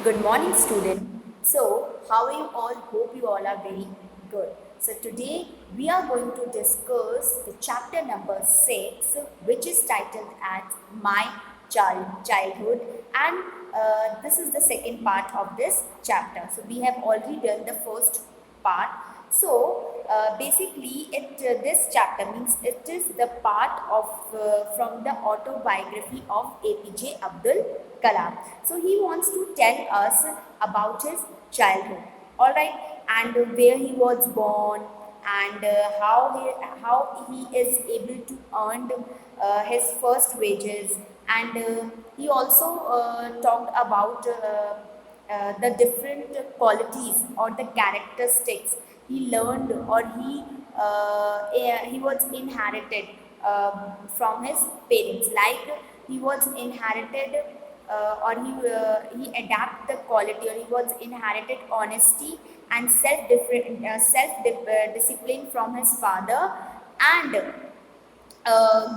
Good morning, student. So, how are you all? Hope you all are very good. So, today we are going to discuss the chapter number 6, which is titled as My Childhood, and this is the second part of this chapter. So, we have already done the first part. So, basically, this chapter means it is the part of from the autobiography of APJ Abdul Kalam. So he wants to tell us about his childhood, all right, and where he was born, and how he is able to earn his first wages, and he also talked about the different qualities or the characteristics he learned or he was inherited from his parents, like he was inherited or he adapt the quality, or he was inherited honesty and discipline from his father, and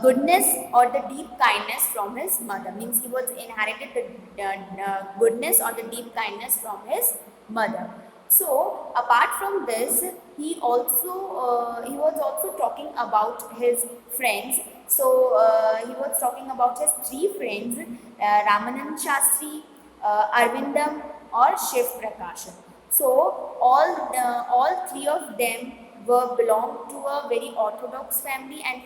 goodness or the deep kindness from his mother. Means he was inherited the goodness or the deep kindness from his mother. So apart from this, he was also talking about his friends. So he was talking about his three friends, Ramanand Shastri, Arvindam, or Shiv Prakashan. So all three of them were belonged to a very orthodox family, and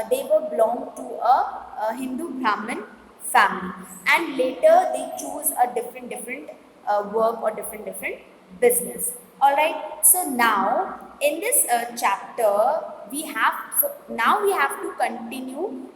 they were belonged to a Hindu Brahmin family, and later they choose a different work or different business. All right. So now in this chapter we have to continue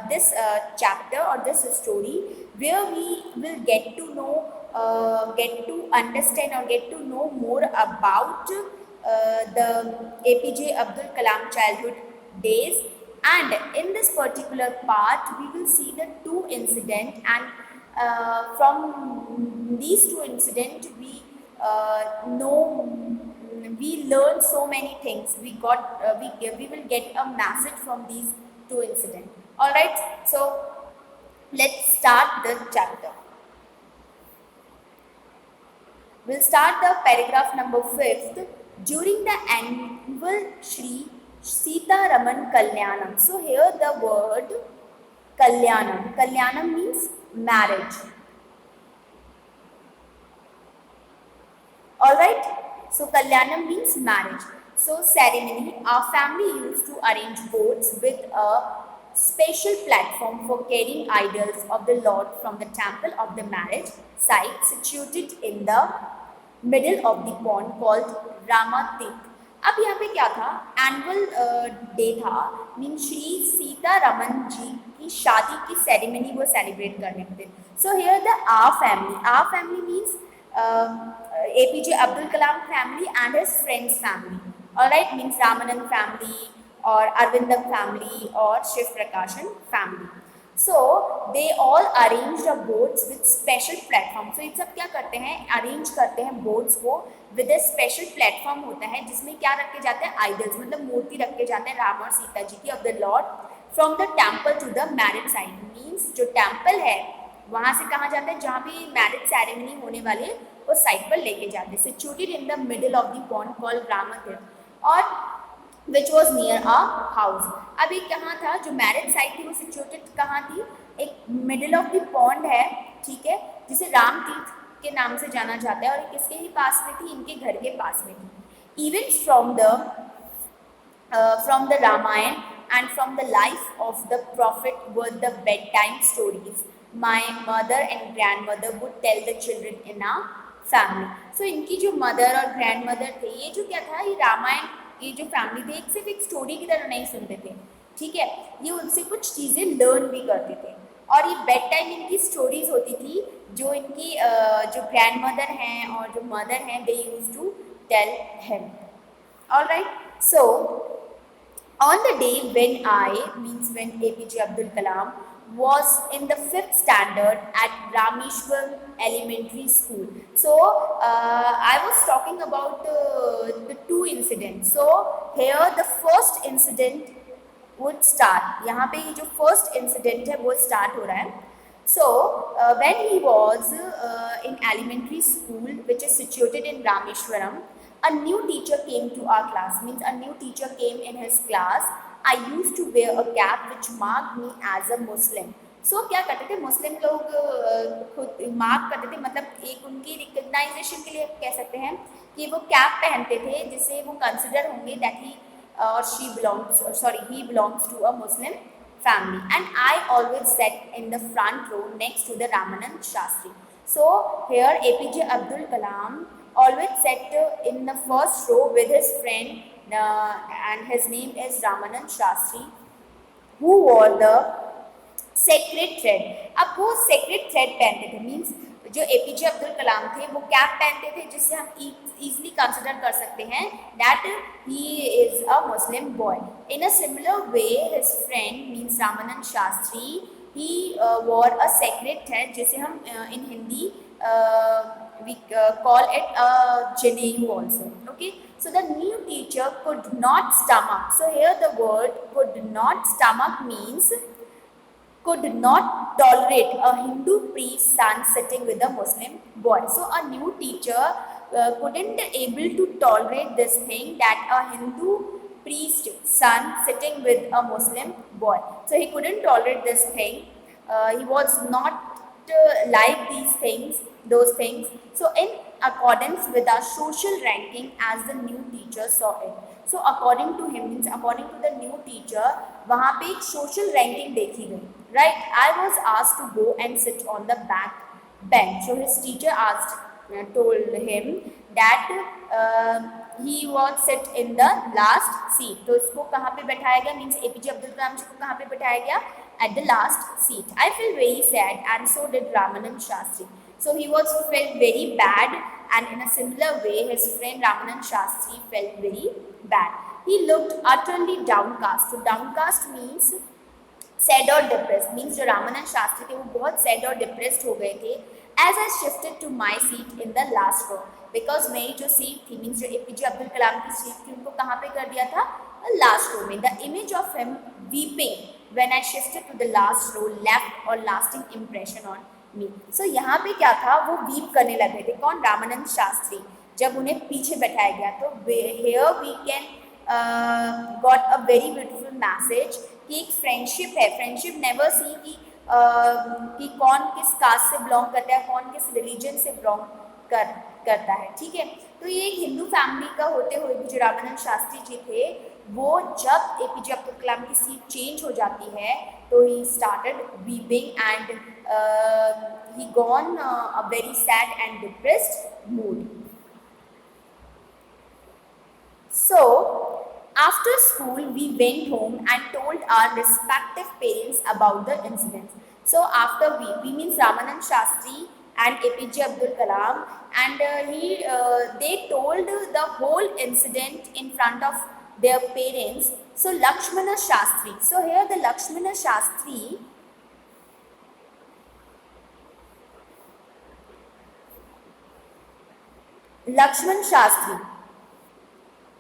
this chapter or this story, where we will get to understand or get to know more about the APJ Abdul Kalam childhood days. And in this particular part, we will see the two incident, and from these two incident, know we learn so many things. We will get a message from these two incidents. All right. So let's start the chapter. We'll start the paragraph number 5th. During the annual Shri Sita Raman Kalyanam. So here the word Kalyanam. Kalyanam means marriage. Alright. So Kalyanam means marriage. So ceremony, our family used to arrange boats with a special platform for carrying idols of the Lord from the temple of the marriage site situated in the middle of the pond called Ramatik. अब यहाँ पे क्या था, annual day था, mean Shri Sita Raman ji की शादी की ceremony वो सेलिब्रेट करने को थे. So here the are family means APJ Abdul Kalam family and his friends family. Alright, means Ramanand family or Arvindam family or Shiv Prakashan family. So they all arranged the boats with special platform. So ये सब क्या करते हैं, arrange करते हैं boats को with A special platform होता है, जिसमें क्या रखे जाते हैं, आइडल्स, मतलब मूर्ति रखे जाते हैं राम और सीता जी की, of the lord, from the temple to the marriage site. Means जो टेम्पल है वहाँ से कहाँ जाते हैं, जहाँ भी मैरिज सेरेमनी होने वाली है उस साइट पर लेके जाते हैं. Situated in the middle of the pond called Ramtirth, और which was near a house. अब एक कहाँ था, जो मैरिज साइट थी वो सिचुएटेड कहाँ थी, एक मिडिल ऑफ द पॉन्ड है, ठीक है, जिसे राम तीर्थ के नाम से जाना जाता है, और किसके ही पास में थी, इनके घर के पास में थी. Events from the Ramayana and from the life of the prophet were the bedtime stories my mother and grandmother would tell the children in our family. So इनकी जो मदर और ग्रैंड मदर थे, ये जो क्या था, ये रामायण, ये जो फैमिली थे, एक सिर्फ एक स्टोरी की तरह नहीं सुनते थे, ठीक है, ये उनसे कुछ चीज़ें लर्न भी करते थे. और ये बेड टाइम इनकी स्टोरीज होती थी, जो इनकी जो ग्रैंड मदर हैं और जो मदर हैं, they use to tell him. Alright. So on the day when APJ Abdul Kalam was in the 5th standard at Rameshwaram Elementary School. So I was talking about the two incidents. So here the first incident would start. यहाँ पे ये जो first incident है वो start हो रहा है. When he was in elementary school, which is situated in Rameshwaram, a new teacher came to our class. Means a new teacher came in his class. I used to wear a cap which marked me as a Muslim. क्या करते थे मुस्लिम लोग खुद mark करते थे, मतलब एक उनकी रिकग्नाइजेशन के लिए कह सकते हैं कि वो कैप पहनते थे जिससे वो कंसिडर होंगे दैट ही और she belongs he belongs to a Muslim family, and I always sat in the front row next to the Ramanand Shastri. So here APJ Abdul Kalam always sat in the first row with his friend and his name is Ramanand Shastri, who wore the sacred thread. अब वो sacred thread पहनते थे, means जो APJ Abdul Kalam थे वो cap पहनते थे जिससे हम easily कंसिडर कर सकते हैं that he is a Muslim boy. In a similar way, his friend means Ramanand Shastri, he wore a sacred thread जिसे हम in Hindi we call it a Janeyu also. Okay, so the new teacher could not stomach. So here the word could not stomach means could not tolerate a Hindu priest's son sitting with a Muslim boy. So a new teacher couldn't able to tolerate this thing that a Hindu priest's son sitting with a Muslim boy. So he couldn't tolerate this thing. He was not like those things. So in accordance with our social ranking as the new teacher saw it. So according to him, means according to the new teacher, वहाँ पे एक social ranking देखी गई, right? I was asked to go and sit on the back bench. So his teacher told him that he was sit in the last seat. तो इसको कहाँ पे बैठाया गया? Means APJ अब्दुल कलाम जी को कहाँ पे बैठाया गया? At the last seat. I feel very sad, and so did Ramanand Shastri. So he was felt very bad, and in a similar way, his friend Ramanand Shastri felt very bad. He looked utterly downcast. So downcast means sad or depressed. Means जो Ramanand Shastri थे वो बहुत sad और depressed हो गए थे. As I shifted to my seat in the last row, because मेरी जो seat थी, means जो APJ अब्दुल कलाम की seat थी, उनको कहाँ पे कर दिया था? Last row में. The image of him weeping when I shifted to the last row left a lasting impression on me. So यहाँ पे क्या था? वो weep करने लगे थे. कौन? रामानंद शास्त्री. जब उन्हें पीछे बैठाया गया तो here we can got a very beautiful message कि एक फ्रेंडशिप है. फ्रेंडशिप नेवर सी कि कौन किस कास्ट से बिलोंग करता है, कौन किस रिलीजन से बिलोंग करता है. ठीक है, तो ये एक हिंदू फैमिली का होते हुए भी जो रामानंद शास्त्री जी थे, वो जब एपीजे अब्दुल कलाम की सीट चेंज हो जाती है तो he started weeping and he gone a very sad and depressed mood. So after school we went home and told our respective parents about the incident. So after we means Ramanand Shastri and APJ Abdul Kalam, and they told the whole incident in front of their parents. So Lakshmana Shastri. So here the Lakshmana Shastri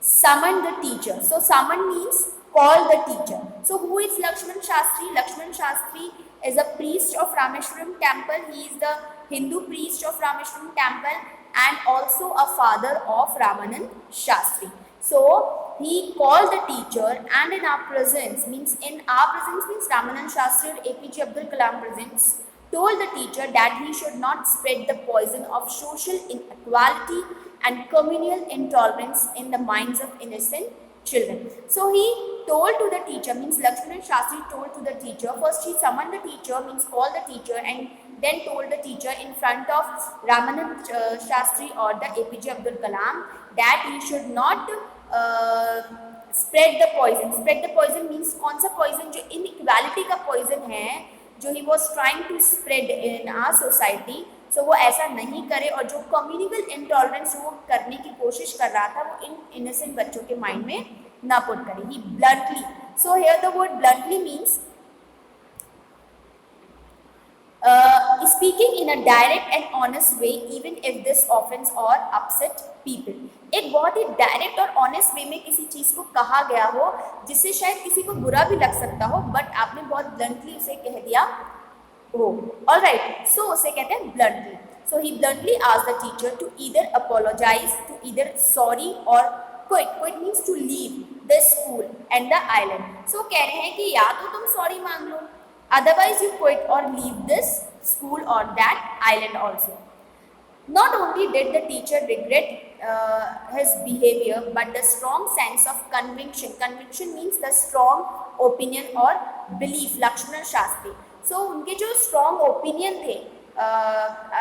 summoned the teacher. So summon means call the teacher. So who is Lakshman Shastri? Lakshman Shastri is a priest of Rameshwaram temple. He is the Hindu priest of Rameshwaram temple and also a father of Ramanand Shastri. So he called the teacher, and in our presence means Ramanand Shastri or APJ Abdul Kalam presence told the teacher that he should not spread the poison of social inequality and communal intolerance in the minds of innocent children. So he told to the teacher, means Lakshmana Shastri told to the teacher, first he summoned the teacher, means called the teacher, and then told the teacher in front of Ramanand Shastri or the APJ Abdul Kalam that he should not spread the poison. Spread the poison means कौन सा poison? जो inequality का poison है, जो he was trying to spread in our society. So वो ऐसा नहीं करे, और जो कम्युनिकल इंटॉलरेंस वो करने की कोशिश कर रहा था वो इन इनोसेंट बच्चों के माइंड में ना पुट करे. He bluntly. So here the word bluntly means speaking in a direct and honest way even if this offends or upset people. एक बहुत ही डायरेक्ट और ऑनेस्ट वे में किसी चीज़ को कहा गया हो जिससे शायद किसी को बुरा भी लग सकता हो, बट आपने बहुत ब्लंटली उसे कह दिया, हो. All right. So उसे कहते हैं bluntly. So he bluntly asked the teacher to either apologize, to either sorry or quit. Quit means to leave the school and the island. So कह रहे हैं कि या तो तुम sorry मांग लो, otherwise you quit or leave this school or that island also. Not only did the teacher regret his behavior, but the strong sense of conviction. Conviction means the strong opinion or belief. Lakshmana Shastri. So उनके जो strong opinion थे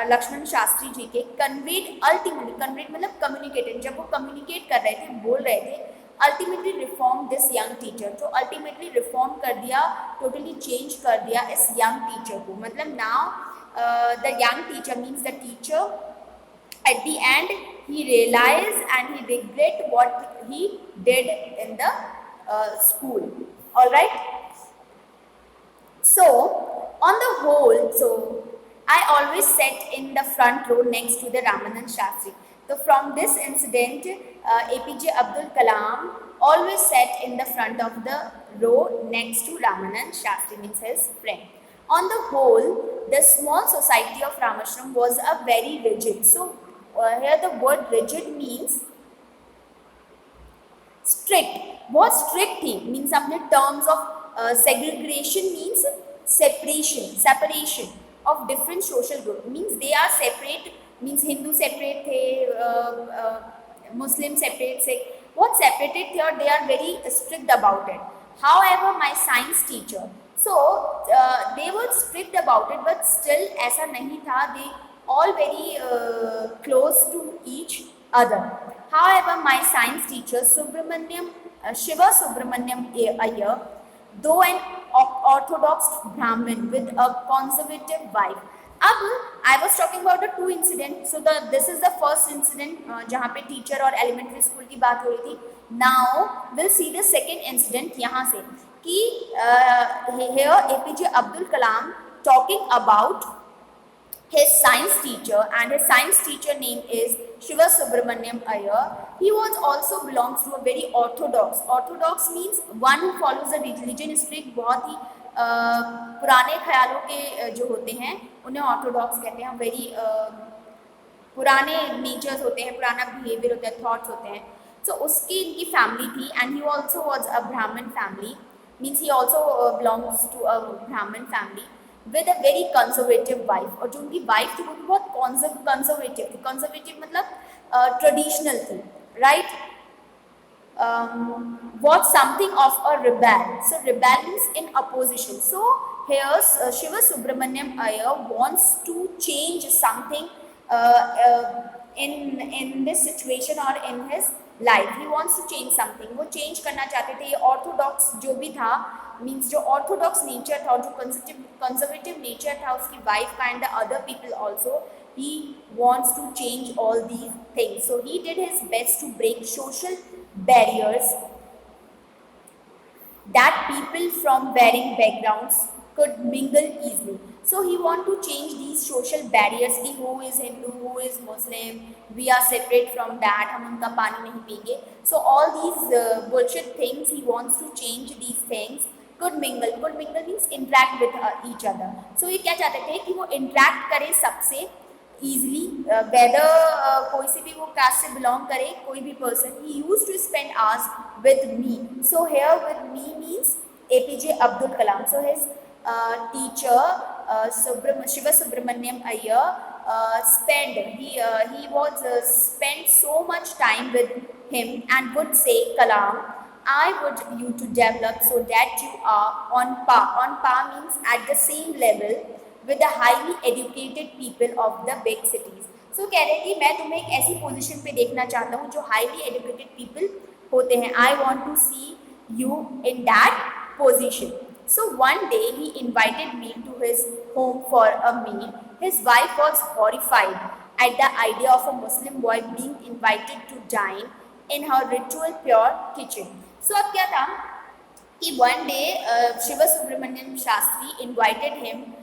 लक्ष्मण शास्त्री जी के, conveyed ultimately, conveyed मतलब communicated, जब वो communicate कर रहे थे, बोल रहे थे, ultimately reformed this young teacher. तो ultimately reform कर दिया, totally change कर दिया इस young teacher को. मतलब now the young teacher means the teacher. At the end, he realized and he regret what he did in the school. All right. So, on the whole, so I always sat in the front row next to the Ramanand Shastri. So, from this incident, APJ Abdul Kalam always sat in the front of the row next to Ramanand Shastri, means his friend. On the whole, the small society of Ramashram was a very rigid. So, here the word rigid means strict. बहुत strict थी, means अपने terms of segregation means separation of different social group, means they are separate, means Hindu separate थे, Muslim separate से, बहुत separated थे और they are very strict about it. However, my science teacher, so they were strict about it, but still ऐसा नहीं था, they all very close to each other. However, my science teacher Shiva Subramaniam Iyer, though an orthodox Brahmin with a conservative wife. अब I was talking about the two incidents. So this is the first incident जहाँ पे teacher और elementary school की बात हो रही थी. Now we'll see the second incident यहाँ से कि here APJ Abdul Kalam talking about his science teacher, and his science teacher name is Shiva Subramaniam Iyer. He was also belongs to a very orthodox. Orthodox means one who follows the religion strict. बहुत ही पुराने ख्यालों के जो होते हैं उन्हें Orthodox कहते हैं. वेरी पुराने नेचर्स होते हैं, पुराना बिहेवियर होता है, थॉट्स होते हैं. सो उसकी इनकी फैमिली थी, and he also was a Brahmin family, means he also belongs to a Brahmin family with a very conservative wife. और जो उनकी वाइफ थी वो भी बहुत कंजर्वेटिव थी. कंजर्वेटिव मतलब ट्रेडिशनल थी, right. Was something of a rebel. So rebel means in opposition. So here Shiva Subramaniam Iyer wants to change something in this situation or in his life. He wants to change something. वो change करना चाहते थे. ये Orthodox जो भी था, means जो Orthodox nature था, जो कंजर्वेटिव नेचर था उसकी वाइफ का and the other people also, he wants to change all these things. So he did his best to break social barriers that people from varying backgrounds could mingle easily. So he want to change these social barriers कि who is Hindu, who is Muslim, we are separate from that, हम उनका पानी नहीं पीएंगे. So all these bullshit things, he wants to change these things. Could mingle means interact with each other. So ये क्या चाहते थे कि वो interact करे सबसे easily, whether कोई से भी वो caste से belong करे, कोई भी person. He used to spend hours with me. So here with me means APJ Abdul Kalam. So his teacher Shiva Subramaniam Iyer he was spent so much time with him and would say, Kalam, I would you to develop so that you are on par. On par means at the same level with the highly educated people of the big cities. So कह रहे कि मैं तुम्हें एक ऐसी position पे देखना चाहता हूँ जो highly educated people होते हैं. I want to see you in that position. So one day he invited me to his home for a meal. His wife was horrified at the idea of a Muslim boy being invited to dine in her ritual pure kitchen. So अब क्या था कि one day Shiva Subramaniam Shastri invited him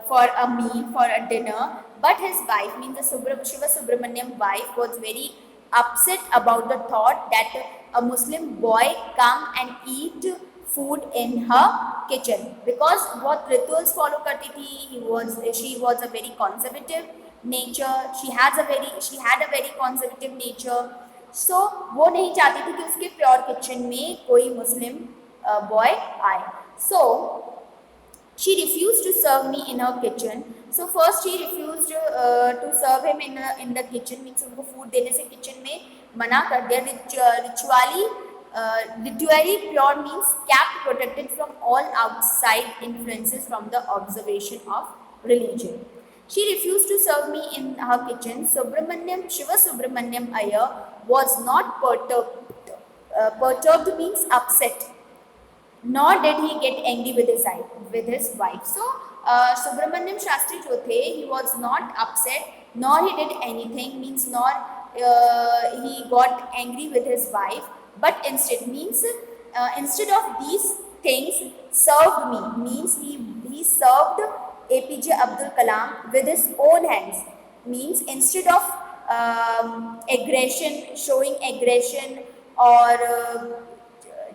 for a meal, for a dinner, but his wife, means the Shiva Subramaniam wife, was very upset about the thought that a Muslim boy come and eat food in her kitchen because बहुत rituals follow करती थी. She was a very conservative nature. She had a very conservative nature. So वो नहीं चाहती थी कि उसके pure kitchen में कोई मुस्लिम बॉय आए. So she refused to serve me in her kitchen. So first she refused to serve him in the kitchen, means उनको food देने से kitchen में मना कर दिया. Ritually pure means kept protected from all outside influences from the observation of religion. She refused to serve me in her kitchen. Shiva Subramanyam Iyer was not perturbed. Perturbed means upset. Nor did he get angry with his wife. So Subramanyam Shastri jo the, he was not upset, nor he did anything, means nor he got angry with his wife, but instead of these things served me, means he served APJ Abdul Kalam with his own hands, means instead of showing aggression or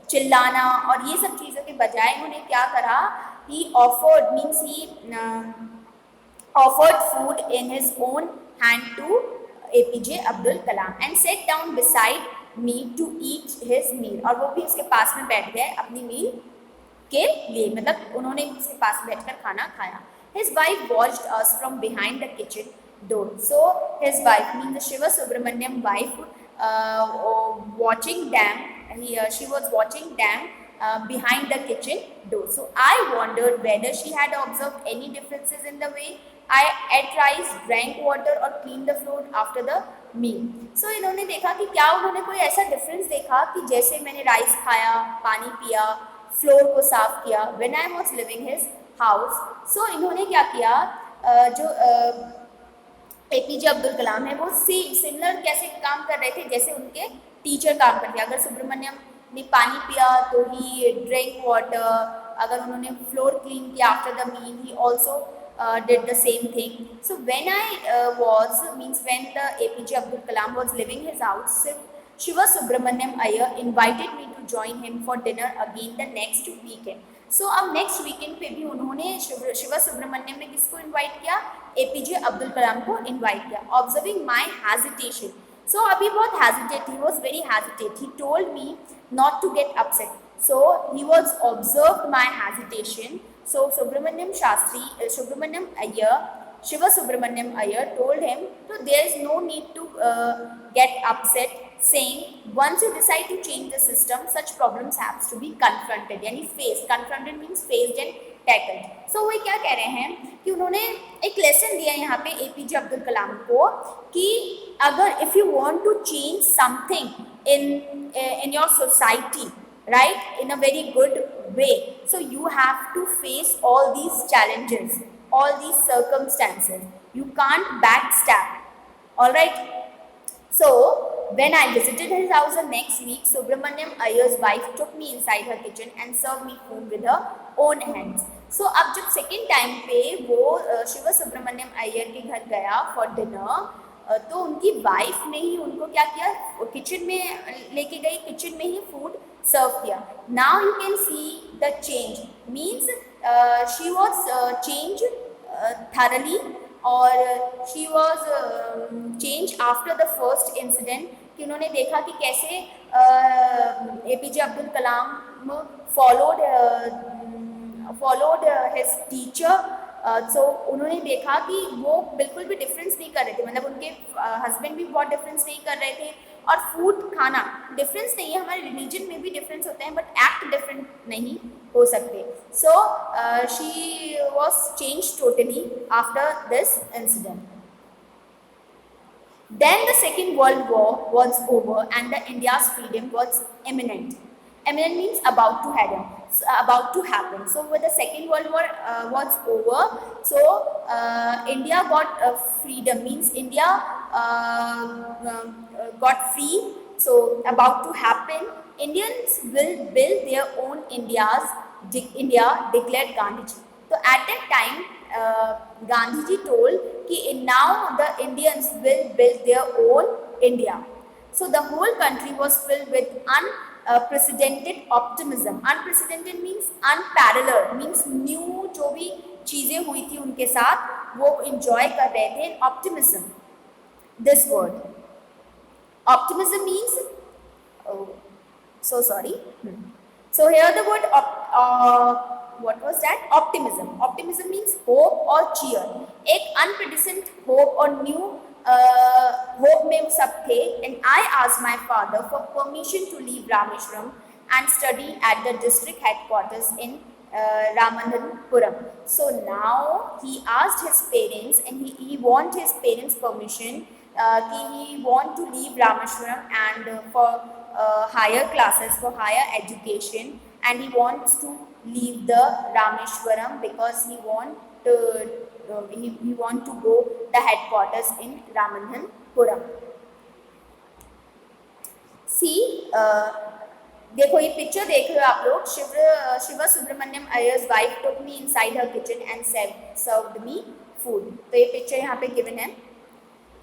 चिल्लाना और ये सब चीज़ों के बजाय उन्होंने क्या करा, he offered food in his own hand to APJ Abdul Kalam and sat down beside me to eat his meal. और वो भी उसके पास में बैठ गए अपनी मील के लिए, मतलब उन्होंने उसके पास बैठकर खाना खाया. His wife watched us from behind the kitchen door. So his wife means the Shiva Subramanyam wife watching them. She was watching them behind the kitchen door. So I wondered whether she had observed any differences in the way I ate rice, drank water or cleaned the floor after the meal. So इन्होंने देखा कि क्या उन्होंने कोई ऐसा difference देखा कि जैसे मैंने राइस खाया, पानी पिया, फ्लोर को साफ किया when I was living his house. So इन्होंने क्या किया, जो एपीजे अब्दुल कलाम है वो सिमिलर कैसे काम कर रहे थे जैसे उनके टीचर काम करते हैं. अगर सुब्रमण्यम ने पानी पिया तो ही ड्रिंक वाटर, अगर उन्होंने फ्लोर क्लीन किया after the meal he also did the same thing. So when when the APJ Abdul Kalam was living his house, Shiva Subramanyam Iyer invited me to join him for dinner again the next weekend. So अब next weekend पे भी उन्होंने शिवा सुब्रमण्यम ने किसको invite किया, APJ Abdul Kalam को invite किया. Observing माई hesitation, so अभी बहुत hesitate, he was very hesitate, he told me not to get upset. So he was observe my hesitation. So Subramanyam Iyer, Shiva Subramanyam Iyer told him, so there is no need to get upset, saying once you decide to change the system, such problems have to be confronted. यानी faced, confronted means faced and tackled. So वो क्या कह रहे हैं कि उन्होंने एक lesson दिया यहाँ पे एपीजे अब्दुल कलाम को कि अगर if you want to change something in your society, right, in a very good way, so you have to face all these challenges, all these circumstances. You can't backstab. All right. So when I visited his house the next week, Subramanyam Iyer's wife took me inside her kitchen and served me food with her own hands. So अब जब second time पे वो शिवा सुब्रमण्यम अय्यर के घर गया for dinner, तो उनकी wife ने ही उनको क्या किया, किचन में लेके गई, किचन में ही फूड सर्व किया. Now you can see the change, means she was change thoroughly, और she was change after the first incident, कि उन्होंने देखा कि कैसे APJ Abdul Kalam followed his teacher. सो उन्होंने देखा कि वो बिल्कुल भी डिफरेंस नहीं कर रहे थे, मतलब उनके हस्बैंड भी बहुत डिफरेंस नहीं कर रहे थे, और फूड खाना डिफरेंस नहीं है, हमारे रिलीजन में भी डिफरेंस होते हैं बट एक्ट डिफरेंट नहीं हो सकते. So she was change totally after this incident. Then the Second World War was over and the India's freedom was imminent. Imminent means about to happen. So when the Second World War was over, so India got freedom, means India got free. So about to happen, Indians will build their own India declared Gandhiji. So at that time, Gandhiji told कि now the Indians will build their own India. So the whole country was filled with unprecedented optimism. Unprecedented means unparalleled, means new जो भी चीज़ें हुई थी उनके साथ वो enjoy कर रहे थे. Optimism, this word. Optimism means, oh, so sorry. So here the word what was that? Optimism. Optimism means hope or cheer. एक unprecedented hope और new hope में सब थे. And I asked my father for permission to leave Rameshwaram and study at the district headquarters in Ramanathapuram. So now he asked his parents and he want his parents permission. He want to leave Rameshwaram and for higher classes, for higher education, and he wants to leave the Rameshwaram because he want to go the headquarters in Ramanathapuram. See, देखो ये picture देख रहे हो आप लोग. Shiva Subramaniam Iyer's wife took me inside her kitchen and served me food. तो ये picture यहाँ पे given है.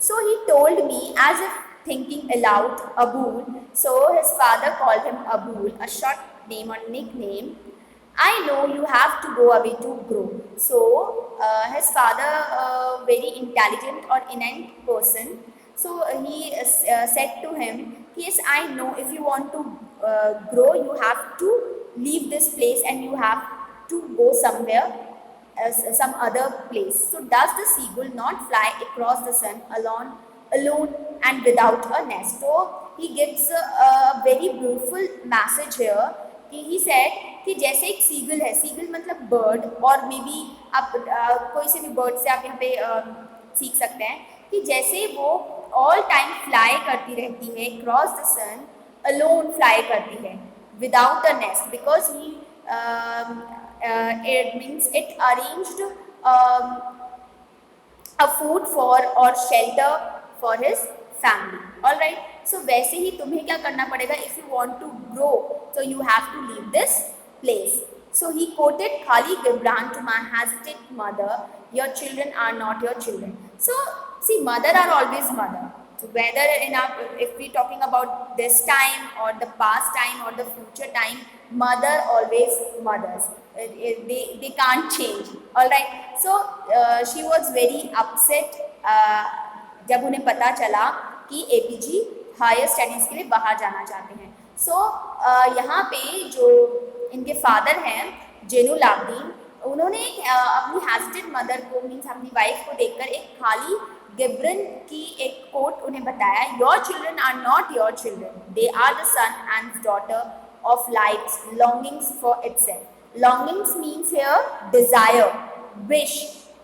So he told me as if thinking aloud, Abul. So his father called him Abul, a short name or nickname. I know you have to go away to grow. So his father, very intelligent or innate person. So he said to him, yes, I know if you want to grow, you have to leave this place and you have to go somewhere, some other place. So does the seagull not fly across the sun alone and without a nest? So he gives a very beautiful message here. He said कि जैसे एक seagull है, seagull मतलब bird, और may be आप कोई से भी बर्ड से आप यहाँ पे सीख सकते हैं कि जैसे वो ऑल टाइम फ्लाई करती रहती है cross the sun, alone fly करती है without a nest, because he it means it arranged a food for or shelter for his family. All right, so वैसे ही तुम्हें क्या करना पड़ेगा? If you want to grow, so you have to leave this place. So he quoted Khalil Gibran to my hesitant mother, your children are not your children. So see, mother are always mother. So whether if we talking about this time or the past time or the future time, mother always mothers. They can't change. All right. So she was very upset जब उन्हें पता चला कि APG higher studies के लिए बाहर जाना चाहते हैं. सो यहाँ पे जो इनके फादर हैं जेनुल आब्दीन, उन्होंने अपनी हेजिटेड मदर को मीन्स अपनी वाइफ को देखकर एक खाली गिब्रन की एक कोट उन्हें बताया. Your children are not your children, they are the son and daughter of life's longings for itself. Longings means here desire, wish,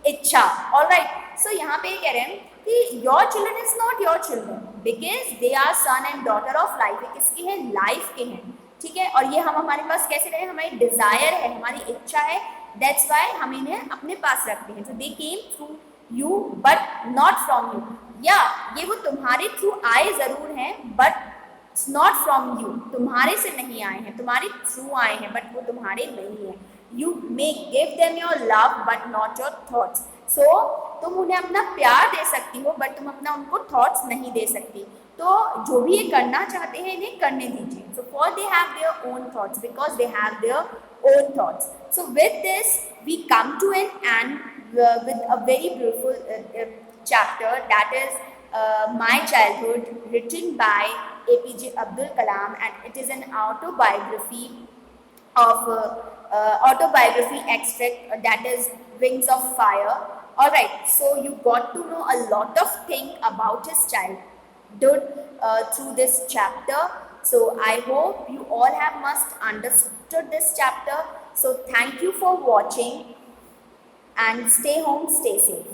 इच्छा. ऑलराइट, सो यहाँ पे कह रहे हैं कि your children is not your children because they are son and daughter of life. ये किसके हैं? लाइफ के हैं. ठीक है, और ये हम हमारे पास कैसे रहे? हमारी डिजायर है, हमारी इच्छा है, दैट्स वाई हम इन्हें अपने पास रखते हैं. So they came through you but not from you. या ये वो तुम्हारे थ्रू आए जरूर हैं but it's not from you. तुम्हारे से नहीं आए हैं, तुम्हारे थ्रू आए हैं बट वो तुम्हारे नहीं हैं. You may give them your love but not your thoughts. So तुम उन्हें अपना प्यार दे सकती हो बट तुम अपना उनको थॉट्स नहीं दे सकती. तो जो भी ये करना चाहते हैं इन्हें करने दीजिए. So for they have their own thoughts because they have their own thoughts. So with this we come to an end with a very beautiful chapter, that is My Childhood, written by APJ Abdul Kalam, and it is an autobiography of autobiography extract, that is Wings of Fire. Alright, so you got to know a lot of things about his childhood through this chapter. So I hope you all have must understood this chapter. So thank you for watching and stay home, stay safe.